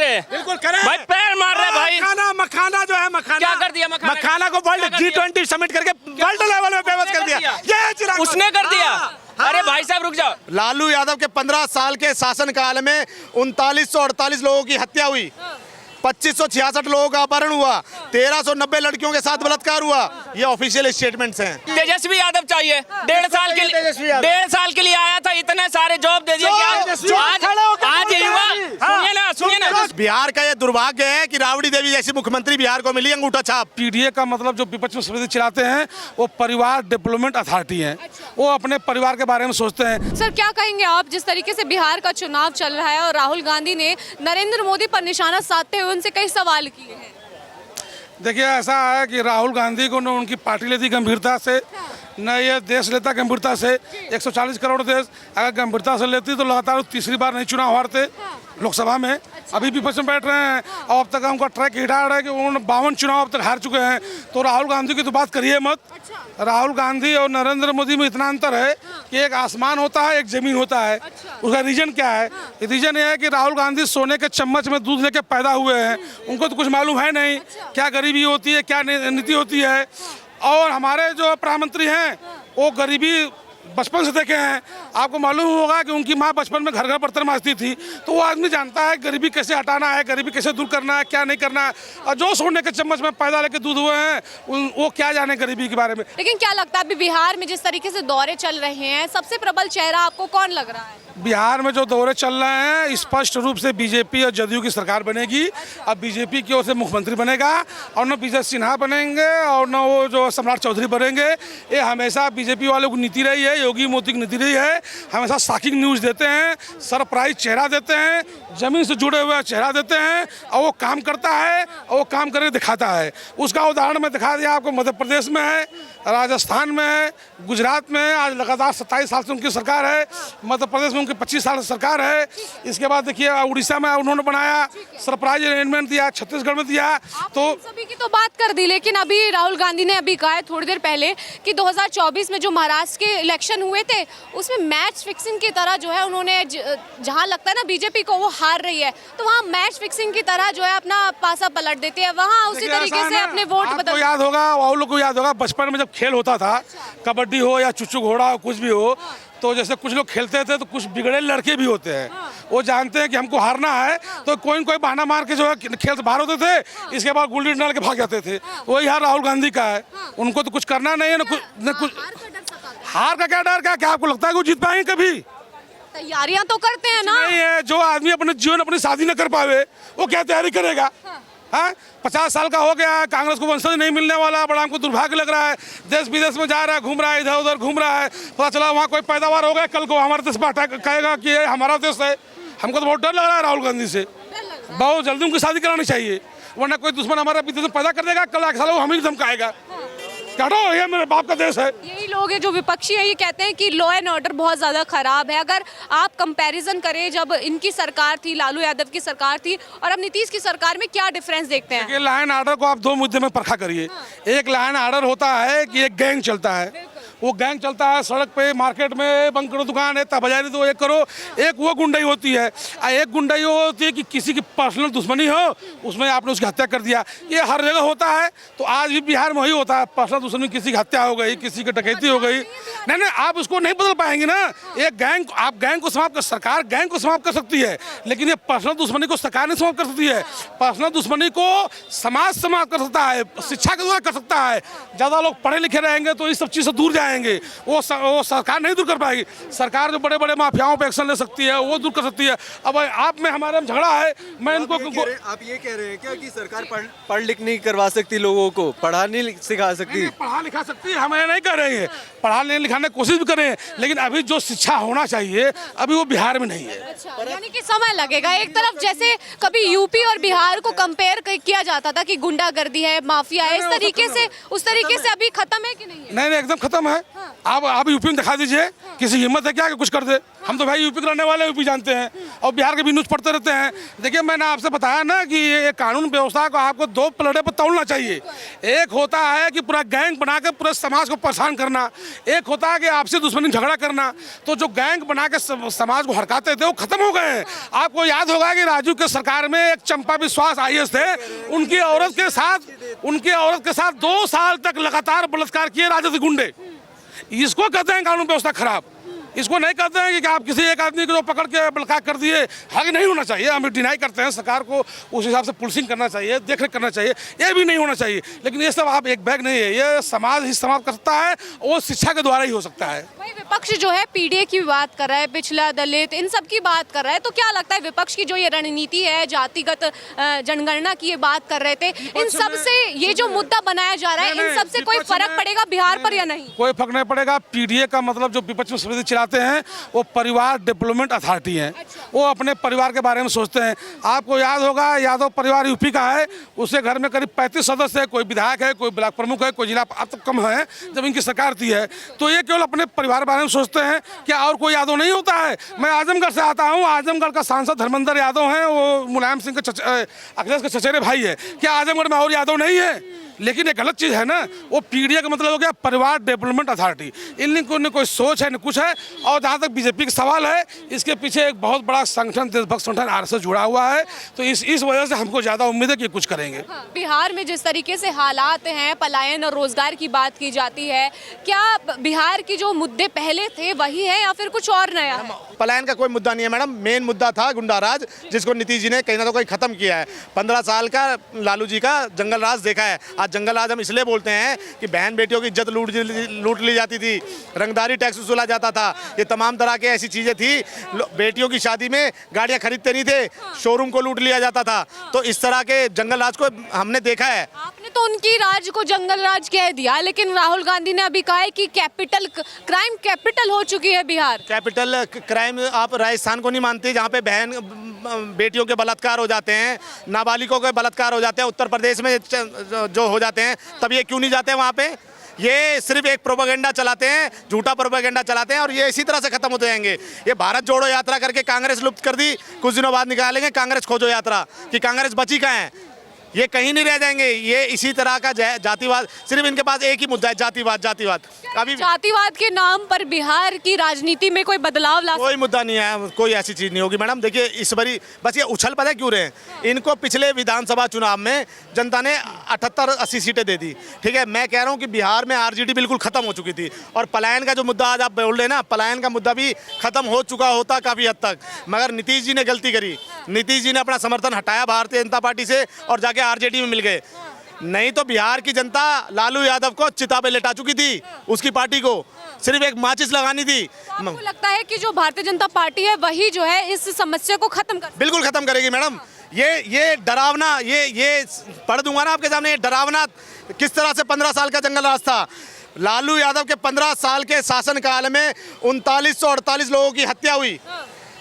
ये बिल्कुल करें भाई, पैर मार रहे भाई। मखाना जो है मखाना क्या कर दिया मखाना को वर्ल्ड G20 समिट करके वर्ल्ड लेवल में फेमस कर दिया। ये चिराग उसने कर दिया। अरे भाई साहब रुक जाओ। लालू यादव के 15 साल के शासनकाल में 3948 लोगों की हत्या हुई, 2566 लोगों का अपहरण हुआ, 1390 लड़कियों के साथ बलात्कार हुआ। ये ऑफिशियल स्टेटमेंट्स हैं। तेजस्वी यादव चाहिए। 1.5 साल के लिए आया था, इतने सारे जॉब दे दिए। आज युवा सुनिए ना बिहार का ये दुर्भाग्य है कि राबड़ी देवी जैसी मुख्यमंत्री बिहार को मिली अंगूठा छाप। पीडीए का मतलब जो विपक्ष में समिति चलाते हैं वो परिवार डेवलपमेंट अथॉरिटी है। वो अपने परिवार के बारे में सोचते हैं। सर क्या कहेंगे आप, जिस तरीके से बिहार का चुनाव चल रहा है और राहुल गांधी ने नरेंद्र मोदी पर निशाना साधते हुए उनसे कई सवाल किए हैं। देखिए ऐसा है कि राहुल गांधी को न उनकी पार्टी लेती गंभीरता से, न ये देश लेता गंभीरता से। 140 करोड़ देश अगर गंभीरता से लेती तो लगातार तीसरी बार नहीं चुनाव हारते लोकसभा में। अभी विपक्ष में बैठ रहे हैं और अब तक उनका ट्रैक हिटा रहा है कि उन्होंने 52 चुनाव अब तक हार चुके हैं। तो राहुल गांधी की तो बात करिए मत। राहुल गांधी और नरेंद्र मोदी में इतना अंतर है कि एक आसमान होता है, एक जमीन होता है। उसका रीजन क्या है? रीजन ये है कि राहुल गांधी सोने के चम्मच में दूध लेके पैदा हुए हैं। उनको तो कुछ मालूम है नहीं क्या गरीबी होती है, क्या नीति होती है। और हमारे जो प्रधानमंत्री हैं वो गरीबी बचपन से देखे हैं। आपको मालूम होगा कि उनकी माँ बचपन में घर घर बर्तन मांजती थी। तो वो आदमी जानता है गरीबी कैसे हटाना है, गरीबी कैसे दूर करना है, क्या नहीं करना है। और जो सोने के चम्मच में पैदा लेके दूध हुए हैं वो क्या जाने गरीबी के बारे में। लेकिन क्या लगता है अभी बिहार में जिस तरीके से दौरे चल रहे हैं, सबसे प्रबल चेहरा आपको कौन लग रहा है? बिहार में जो दौरे चल रहे हैं स्पष्ट रूप से बीजेपी और जदयू की सरकार बनेगी। अब बीजेपी की ओर से मुख्यमंत्री बनेगा और न विजय सिन्हा बनेंगे और न वो जो सम्राट चौधरी बनेंगे। ये हमेशा बीजेपी वालों की नीति रही है, योगी मोदी की नीति रही है। हमेशा शॉकिंग न्यूज़ देते हैं, सरप्राइज चेहरा देते हैं, जमीन से जुड़े हुए चेहरा देते हैं और वो काम करता है और वो काम करके दिखाता है। उसका उदाहरण मैं दिखा दिया आपको। मध्य प्रदेश में है, राजस्थान में है, गुजरात में है। आज लगातार 27 साल से उनकी सरकार है। मध्य प्रदेश में 25 साल सरकार है। इसके बाद देखिए उड़ीसा में उन्होंने बनाया, सरप्राइज अरेंजमेंट दिया, छत्तीसगढ़ में दिया। तो सभी की तो बात कर दी, लेकिन अभी राहुल गांधी ने अभी कहा है थोड़ी देर पहले कि 2024 में जो महाराष्ट्र के इलेक्शन हुए थे उसमें मैच फिक्सिंग की तरह जो है उन्होंने, जहां लगता है ना बीजेपी को वो हार रही है तो वहाँ मैच फिक्सिंग की तरह जो है अपना पासा पलट देती है, वहाँ उसी तरीके से अपने वोट बदल। याद होगा, वो लोग को याद होगा बचपन में जब खेल होता था, कबड्डी हो या चुच्चू घोड़ा हो, कुछ भी हो, तो जैसे कुछ लोग खेलते थे तो कुछ बिगड़े लड़के भी होते हैं। वो जानते हैं कि हमको हारना है तो कोई न कोई बहाना मार के जो है खेल से बाहर होते थे। इसके बाद गुल्ली डाल के भाग जाते थे। वही हार राहुल गांधी का है। उनको तो कुछ करना नहीं है, न कुछ। हार का क्या डर, क्या आपको लगता है कि वो जीत पाएंगे कभी? तैयारियां तो करते हैं ना। नहीं है, जो आदमी अपने जीवन अपनी शादी न कर पावे वो क्या तैयारी करेगा? हाँ, 50 साल का हो गया है, कांग्रेस को वंशज नहीं मिलने वाला, बड़ा हमको दुर्भाग्य लग रहा है। देश विदेश में जा रहा है, घूम रहा है, इधर उधर घूम रहा है, पता चला वहाँ कोई पैदावार हो गया, कल को हमारे देश पर अटैक कहेगा कि ये हमारा देश है। हमको तो बहुत डर लग रहा है राहुल गांधी से। बहुत जल्दी उनकी शादी करानी चाहिए, वरना कोई दुश्मन हमारे विदेश में पैदा कर देगा, कल एक साल वो हम ही धमकाएगा। ये मेरे बाप का देश है। यही लोग हैं जो विपक्षी है, ये कहते हैं कि लॉ एंड ऑर्डर बहुत ज़्यादा खराब है। अगर आप कंपैरिजन करें जब इनकी सरकार थी, लालू यादव की सरकार थी, और अब नीतीश की सरकार में, क्या डिफरेंस देखते हैं? लॉ एंड ऑर्डर को आप दो मुद्दे में परखा करिए। एक लॉ एंड ऑर्डर होता है कि एक गैंग चलता है, वो गैंग चलता है सड़क पे, मार्केट में, बंद करो दुकान है, तबाजारी तो एक करो। एक वो गुंडाई होती है, एक गुंडाई वो होती है कि किसी की पर्सनल दुश्मनी हो, उसमें आपने उसकी हत्या कर दिया। ये हर जगह होता है। तो आज भी बिहार में वही होता है, पर्सनल दुश्मनी, किसी की हत्या हो गई, किसी की डकैती हो गई। नहीं, आप उसको नहीं बदल पाएंगे ना। एक गैंग, आप गैंग को समाप्त कर, सरकार गैंग को समाप्त कर सकती है, लेकिन ये पर्सनल दुश्मनी को सरकार नहीं समाप्त कर सकती है। पर्सनल दुश्मनी को समाज समाप्त कर सकता है, शिक्षा के द्वारा कर सकता है। ज़्यादा लोग पढ़े लिखे रहेंगे तो इस सब चीज़ से दूर जाएंगे। वो सरकार नहीं दूर कर पाएगी। सरकार जो बड़े बड़े माफियाओं पे एक्शन ले सकती है वो दूर कर सकती है। अब आप में हमारे में झगड़ा है, मैं इनको आप ये कह रहे हैं क्या कि सरकार पढ़ लिख नहीं करवा सकती, लोगों को पढ़ा नहीं सिखा सकती? पढ़ा लिखा सकती है, हम नहीं कह रहे हैं। पढ़ा लिखाने की कोशिश भी कर रहे हैं, लेकिन अभी जो शिक्षा होना चाहिए अभी वो बिहार में नहीं है। अच्छा, यानी कि समय लगेगा। एक तरफ जैसे कभी यूपी और बिहार को कंपेयर किया जाता था कि गुंडागर्दी है, माफिया है, इस तरीके से, उस तरीके से अभी खत्म है कि नहीं है? नहीं, एकदम खत्म है। आप यूपी में दिखा दीजिए, किसी हिम्मत है क्या कि कुछ कर दे? हम तो भाई यूपी के रहने वाले, यूपी जानते हैं। और बिहार के भी न्यूज़ पढ़ते रहते हैं। देखिए मैंने आपसे बताया ना कि ये कानून व्यवस्था को आपको दो पलड़े पर तोड़ना चाहिए। एक होता है कि पूरा गैंग बना के पूरे समाज को परेशान करना, एक होता है कि आपसी दुश्मनी झगड़ा करना। तो जो गैंग बना के समाज को हड़काते थे वो खत्म हो गए हैं। आपको याद होगा कि राजू के सरकार में एक चंपा विश्वास IAS थे, उनकी औरत के साथ 2 साल तक लगातार बलात्कार किए राजनीतिक गुंडे। इसको कहते हैं कानून व्यवस्था खराब। इसको नहीं कहते हैं कि आप किसी एक आदमी को पकड़ के बलात्कार कर दिए। हालांकि नहीं होना चाहिए, हम डिनाई करते हैं, सरकार को उस हिसाब से पुलिसिंग करना चाहिए, देखरेख करना चाहिए, ये भी नहीं होना चाहिए। लेकिन ये सब आप एक बैग नहीं है, ये समाज ही समाप्त कर सकता है, वो शिक्षा के द्वारा ही हो सकता है। वही विपक्ष जो है PDA की बात कर रहा है, पिछला दलित इन सब की बात कर रहा है। तो क्या लगता है विपक्ष की जो ये रणनीति है, जातिगत जनगणना की ये बात कर रहे थे, इन सब से ये जो मुद्दा बनाया जा रहा है, इन सब से कोई फर्क पड़ेगा बिहार पर या नहीं? कोई फर्क नहीं पड़ेगा। PDA का मतलब जो विपक्ष में समिति चलाते हैं वो परिवार डेवलपमेंट अथॉरिटी है। वो अपने परिवार के बारे में सोचते हैं। आपको याद होगा यादव परिवार यूपी का है, उसके घर में करीब 35 सदस्य है, कोई विधायक है, कोई ब्लॉक प्रमुख है, कोई जिला कम है जब इनकी सरकार थी है। तो ये केवल अपने परिवार के बारे में सोचते हैं, क्या और कोई यादव नहीं होता है? मैं आजमगढ़ से आता हूँ, आजमगढ़ का सांसद धर्मेंद्र यादव हैं, वो मुलायम सिंह के अखिलेश के चचेरे भाई है। क्या आजमगढ़ में और यादव नहीं है? लेकिन ये गलत चीज़ है ना। वो PDA का मतलब हो गया परिवार डेवलपमेंट अथॉरिटी। इन कोई सोच है न कुछ है। और जहाँ तक BJP का सवाल है, इसके पीछे एक बहुत बड़ा संगठन, देशभक्त संगठन RSS जुड़ा हुआ है। तो इस वजह से हमको ज़्यादा उम्मीद है कि कुछ करेंगे। हाँ, बिहार में जिस तरीके से हालात हैं, पलायन और रोजगार की बात की जाती है, क्या बिहार की जो मुद्दे पहले थे वही है या फिर कुछ और नया है? पलायन का कोई मुद्दा नहीं है मैडम। मेन मुद्दा था गुंडाराज, जिसको नीतीश जी ने कहीं ना तो कहीं खत्म किया है। 15 साल का लालू जी का जंगल राज देखा है। आज जंगल राज हम इसलिए बोलते हैं कि बहन बेटियों की इज्जत लूट ली जाती थी, रंगदारी टैक्स वसूला जाता था, ये तमाम तरह की ऐसी चीजें थी। बेटियों की शादी में गाड़ियां खरीदते नहीं थे, शोरूम को लूट लिया जाता था। तो इस तरह के जंगल राज को हमने देखा है। आपने तो उनकी राज को जंगल राज कह दिया, लेकिन राहुल गांधी ने अभी कहा है कि क्राइम कैपिटल हो चुकी है बिहार। कैपिटल क्राइम आप राजस्थान को नहीं मानते, जहाँ पे बहन बेटियों के बलात्कार हो जाते हैं, नाबालिगों के बलात्कार हो जाते हैं, उत्तर प्रदेश में जो हो जाते हैं, तब ये क्यों नहीं जाते वहाँ पे? ये सिर्फ एक प्रोपेगेंडा चलाते हैं, झूठा प्रोपेगेंडा चलाते हैं और ये इसी तरह से खत्म होते जाएंगे। ये भारत जोड़ो यात्रा करके कांग्रेस लुप्त कर दी, कुछ दिनों बाद निकालेंगे कांग्रेस खोजो यात्रा कि कांग्रेस बची कहाँ है। ये कहीं नहीं रह जाएंगे। ये इसी तरह का जातिवाद, सिर्फ इनके पास एक ही मुद्दा है, जातिवाद। अभी जातिवाद के नाम पर बिहार की राजनीति में कोई बदलाव ला कोई मुद्दा नहीं है, कोई ऐसी चीज नहीं होगी मैडम। देखिए इस बारी बस ये उछल पता क्यों रहे हैं? इनको पिछले विधानसभा चुनाव में जनता ने 78-80 सीटें दे दी। ठीक है, मैं कह रहा हूँ कि बिहार में RJD बिल्कुल खत्म हो चुकी थी और पलायन का जो मुद्दा आज आप बोल रहे हैं ना, पलायन का मुद्दा भी खत्म हो चुका होता काफी हद तक, मगर नीतीश जी ने गलती करी। नीतीश जी ने अपना समर्थन हटाया भारतीय जनता पार्टी से और जाके RJD में मिल गए। नहीं तो बिहार की जनता लालू यादव को चिता पे लेटा चुकी थी, उसकी पार्टी को सिर्फ एक माचिस लगानी थी। तो आपको लगता है कि जो भारतीय जनता पार्टी है वही जो है इस समस्या को खत्म कर बिल्कुल खत्म करेगी मैडम। ये डरावना, ये पढ़ दूंगा ना आपके सामने, ये डरावना किस तरह से 15 साल का जंगल राज था। लालू यादव के 15 साल के शासनकाल में 3948 लोगों की हत्या हुई,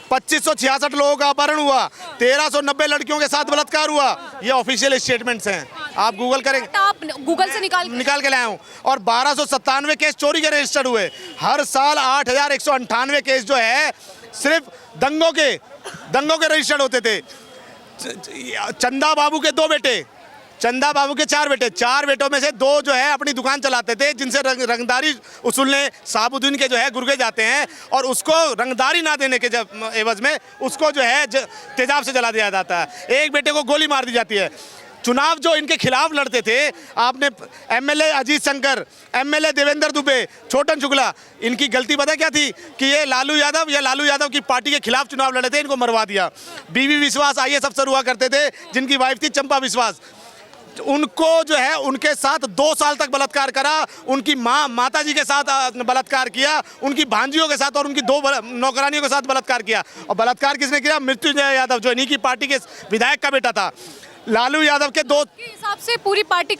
2566 लोगों का अपहरण हुआ, 1390 लड़कियों के साथ बलात्कार हुआ। ये ऑफिशियल स्टेटमेंट्स हैं, आप गूगल करेंगे, आप गूगल से निकाल के लाया हूँ। और 1297 केस चोरी के रजिस्टर्ड हुए। हर साल 8198 केस जो है सिर्फ दंगों के रजिस्टर्ड होते थे। चंदा बाबू के 2 बेटे, चंदा बाबू के 4 बेटे, 4 बेटों में से 2 जो है अपनी दुकान चलाते थे, जिनसे रंगदारी उसूलने साबुद्दीन के जो है गुर्गे जाते हैं और उसको रंगदारी ना देने के एवज में उसको जो है तेजाब से जला दिया जाता है। एक बेटे को गोली मार दी जाती है। चुनाव जो इनके खिलाफ लड़ते थे, आपने MLA अजीत शंकर, MLA देवेंद्र दुबे, छोटन शुक्ला, इनकी गलती पता क्या थी कि ये लालू यादव की पार्टी के खिलाफ चुनाव लड़े थे, इनको मरवा दिया। BV विश्वास IAS अफसर हुआ करते थे, जिनकी वाइफ थी चंपा विश्वास, उनको जो है उनके साथ 2 साल तक बलात्कार करा, उनकी माता जी के साथ बलात्कार किया, उनकी भांजियों के साथ और उनकी 2 नौकरानियों के साथ बलात्कार किया। और बलात्कार किसने किया? मृत्युंजय यादव, जो इन्हीं की पार्टी के विधायक का बेटा था। लालू यादव के 2 के हिसाब से पूरी पार्टी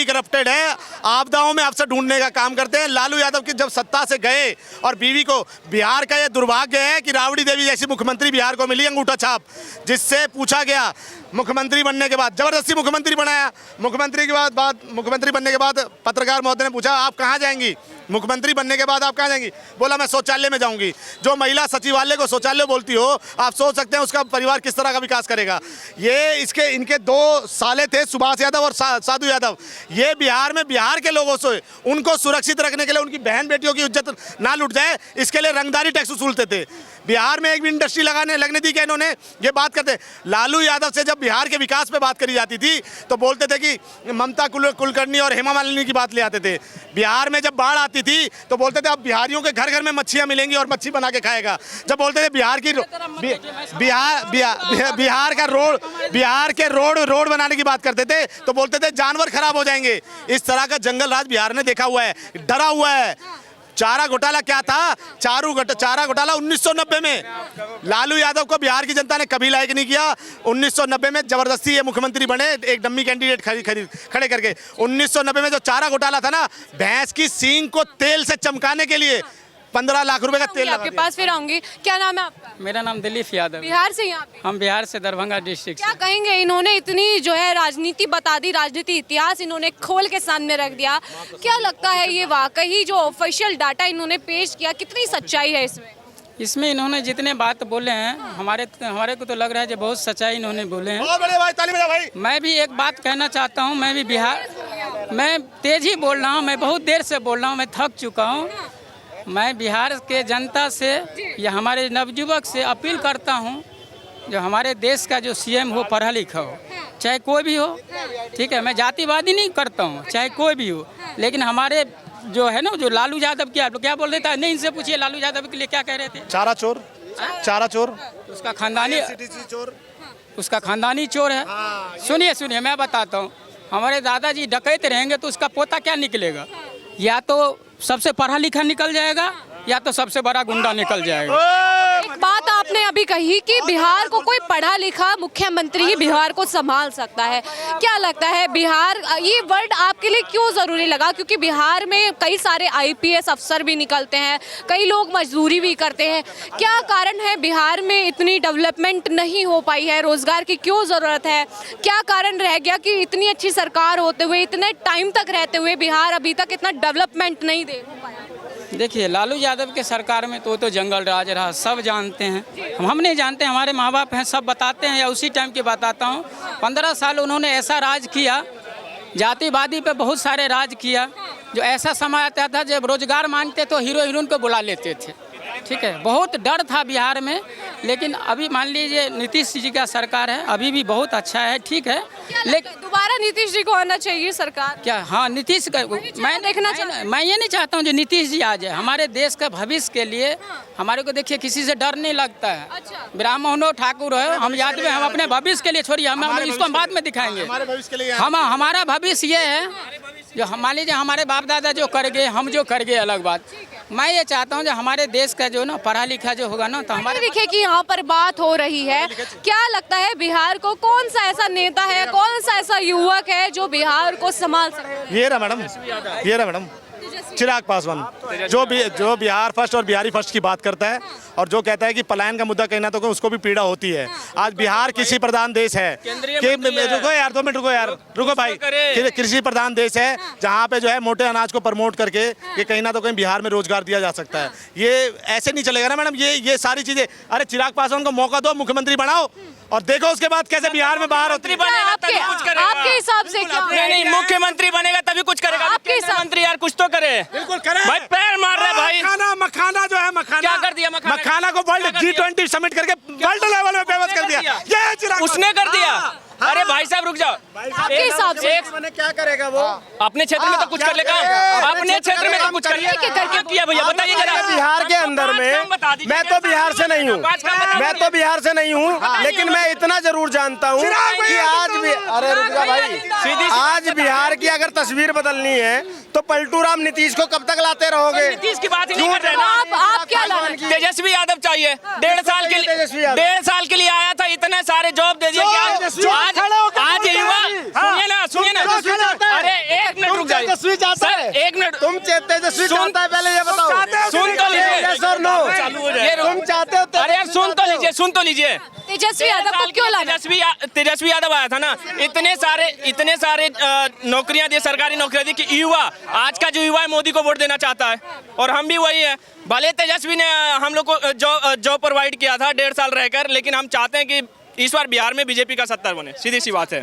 करप्टेड है। आपदाओं में अफसर ढूंढने का काम करते हैं। लालू यादव की जब सत्ता से गए और बीवी को, बिहार का ये दुर्भाग्य है कि राबड़ी देवी जैसी मुख्यमंत्री बिहार को मिली अंगूठा छाप, जिससे पूछा गया मुख्यमंत्री बनने के बाद, जबरदस्ती मुख्यमंत्री बनाया। मुख्यमंत्री बनने के बाद पत्रकार महोदय ने पूछा आप कहाँ जाएंगी? मुख्यमंत्री बनने के बाद आप कहाँ जाएंगी? बोला मैं शौचालय में जाऊंगी। जो महिला सचिवालय को शौचालय बोलती हो, आप सोच सकते हैं उसका परिवार किस तरह का विकास करेगा। ये इनके 2 साले थे, सुभाष यादव और साधु यादव। ये बिहार में बिहार के लोगों से उनको सुरक्षित रखने के लिए, उनकी बहन बेटियों की इज्जत ना लुट जाए, इसके लिए रंगदारी टैक्स वसूलते थे। बिहार में एक भी इंडस्ट्री लगने दी क्या इन्होंने? ये बात करते। लालू यादव से जब बिहार के विकास पे बात करी जाती थी तो बोलते थे कि ममता कुलकर्णी और हेमा मालिनी की बात ले आते थे। बिहार में जब बाढ़ आती थी तो बोलते थे अब बिहारियों के घर घर में मच्छियां मिलेंगी और मच्छी बना के खाएगा। जब बोलते थे बिहार के रोड बनाने की बात करते थे तो बोलते थे जानवर खराब हो जाएंगे। इस तरह का जंगल राज बिहार ने देखा हुआ है, डरा हुआ है। चारा घोटाला क्या था? चारा घोटाला 1990 में लालू यादव को बिहार की जनता ने कभी लायक नहीं किया। 1990 में जबरदस्ती ये मुख्यमंत्री बने, एक डम्मी कैंडिडेट खड़े करके। 1990 में जो चारा घोटाला था ना, भैंस की सींग को तेल से चमकाने के लिए 15 लाख रुपए का तेल आपके पास फिर आऊंगी। क्या नाम है आपका? मेरा नाम दिलीप यादव। बिहार से? यहाँ पे हम बिहार से, दरभंगा डिस्ट्रिक्ट क्या से। कहेंगे? इन्होंने इतनी जो है राजनीति बता दी, राजनीति इतिहास इन्होंने खोल के सामने रख दिया। क्या लगता है ये वाकई जो ऑफिशियल डाटा इन्होंने पेश किया, कितनी सच्चाई है इसमें? इसमें इन्होंने जितने बात बोले हैं, हमारे को तो लग रहा है कि बहुत सच्चाई इन्होंने बोले हैं। बहुत बड़े भाई, ताली बजाओ भाई। मैं भी एक बात कहना चाहता हूँ, मैं भी बिहार, मैं तेज ही बोल रहा हूँ, मैं बहुत देर से बोल रहा हूँ, मैं थक चुका हूँ। मैं बिहार के जनता से या हमारे नवयुवक से अपील करता हूँ, जो हमारे देश का जो सीएम हो पढ़ा लिखा हो, चाहे कोई भी हो, ठीक है, मैं जातिवादी नहीं करता हूँ, चाहे कोई भी हो, लेकिन हमारे जो है ना, जो लालू यादव क्या बोल रहे थे, नहीं इनसे पूछिए लालू यादव के लिए क्या कह रहे थे? चारा चोर उसका खानदानी चोर है। सुनिए मैं बताता हूँ, हमारे दादाजी डकैत रहेंगे तो उसका पोता क्या निकलेगा? या तो सबसे पढ़ा लिखा निकल जाएगा या तो सबसे बड़ा गुंडा निकल जाएगा। एक बात आपने अभी कही कि बिहार को कोई पढ़ा लिखा मुख्यमंत्री ही बिहार को संभाल सकता है। क्या लगता है बिहार, ये वर्ड आपके लिए क्यों ज़रूरी लगा? क्योंकि बिहार में कई सारे आईपीएस अफसर भी निकलते हैं, कई लोग मजदूरी भी करते हैं। क्या कारण है बिहार में इतनी डेवलपमेंट नहीं हो पाई है? रोजगार की क्यों ज़रूरत है? क्या कारण रह गया कि इतनी अच्छी सरकार होते हुए, इतने टाइम तक रहते हुए बिहार अभी तक इतना डेवलपमेंट नहीं दे पाया? देखिए, लालू यादव के सरकार में तो जंगल राज रहा, सब जानते हैं। हम नहीं जानते, हमारे माँ बाप हैं, सब बताते हैं, या उसी टाइम की बताता हूँ। 15 साल उन्होंने ऐसा राज किया, जातिवादी पे बहुत सारे राज किया, जो ऐसा समय आता था जब रोजगार मांगते तो हीरो हीरोइन को बुला लेते थे, ठीक है। बहुत डर था बिहार में, लेकिन अभी मान लीजिए नीतीश जी का सरकार है, अभी भी बहुत अच्छा है, ठीक है। लेकिन दोबारा नीतीश जी को आना चाहिए सरकार? क्या? हाँ, नीतीश का मैं देखना मैं ये नहीं चाहता हूँ जो नीतीश जी आ जाए। हमारे देश का भविष्य के लिए हमारे को देखिए किसी से डर नहीं लगता है। अच्छा। ब्राह्मण हो, ठाकुर हो, हम याद में हम अपने भविष्य के लिए छोड़िए, हम इसको हम बाद में दिखाएंगे। हमारा भविष्य ये है, जो मान लीजिए हमारे बाप दादा जो कर गए, हम जो कर गए, अलग बात। मैं ये चाहता हूँ जो हमारे देश का जो ना पढ़ा लिखा जो होगा ना, तो हमारे देखिए कि यहाँ पर बात हो रही है। क्या लगता है बिहार को कौन सा ऐसा नेता है, कौन सा ऐसा युवक है जो बिहार को संभाल सकता है? ये रहा मैडम चिराग पासवान, जो बिहार फर्स्ट और बिहारी फर्स्ट की बात करता है, और जो कहता है कि पलायन का मुद्दा कहीं ना तो उसको भी पीड़ा होती है। आज बिहार कृषि प्रधान देश है रुको यार 2 मिनट रुको भाई, कृषि प्रधान देश है, जहाँ पे जो है मोटे अनाज को प्रमोट करके ये कहीं ना तो कहीं बिहार में रोजगार दिया जा सकता है। ये ऐसे नहीं चलेगा ना मैडम, ये सारी चीजें। अरे चिराग पासवान को मौका दो, मुख्यमंत्री बनाओ, और देखो उसके बाद कैसे बिहार में बाहर होती बनेगा तभी कुछ करेगा। आपके हिसाब से क्या? नहीं, मुख्यमंत्री बनेगा तभी कुछ करेगा। आपके हिसाब मंत्री यार कुछ तो करे। बिल्कुल करे भाई, पैर मार रहे भाई। मखाना जो है, क्या कर दिया? मखाना को वर्ल्ड G20 समिट करके वर्ल्ड लेवल में फेमस कर दिया। ये चिराग उसने कर दिया। अरे भाई साहब रुक जाओ, आपके हिसाब से क्या करेगा वो? अपने क्षेत्र में तो कुछ कर लेगा, अपने क्षेत्र में तो कुछ कर करके किया भैया, बताइए जरा। बिहार के अंदर में मैं तो बिहार से नहीं हूँ, लेकिन मैं इतना जरूर जानता हूँ कि आज भी, अरे रुक जा भाई, आज बिहार की अगर तस्वीर बदलनी है तो पलटू राम नीतीश को कब तक लाते रहोगे? नीतीश की बात ही नहीं कर रहे ना। आप क्या लाना? तेजस्वी यादव चाहिए। 1.5 साल के लिए आया था, इतने सारे जॉब दे दिए। आज युवा, सुनिए ना, अरे 1 मिनट रुक जाइए सर, 1 मिनट। तुम तेजस्वी चाहता है पहले ये बताओ। सुन तो लीजिए। Yes or no? तुम चाहते हो अरे यार सुन तो लीजिए तेजस्वी यादव को क्यों लाना? तेजस्वी यादव आया था ना, इतने सारे नौकरियां दी, सरकारी नौकरियां दी कि युवा, आज का जो युवा है मोदी को वोट देना चाहता है, और हम भी वही है। भले तेजस्वी ने हम लोग को जॉब प्रोवाइड किया था 1.5 साल रहकर, लेकिन हम चाहते हैं कि इस बार बिहार में बीजेपी का 70 बने, सीधी सी बात है।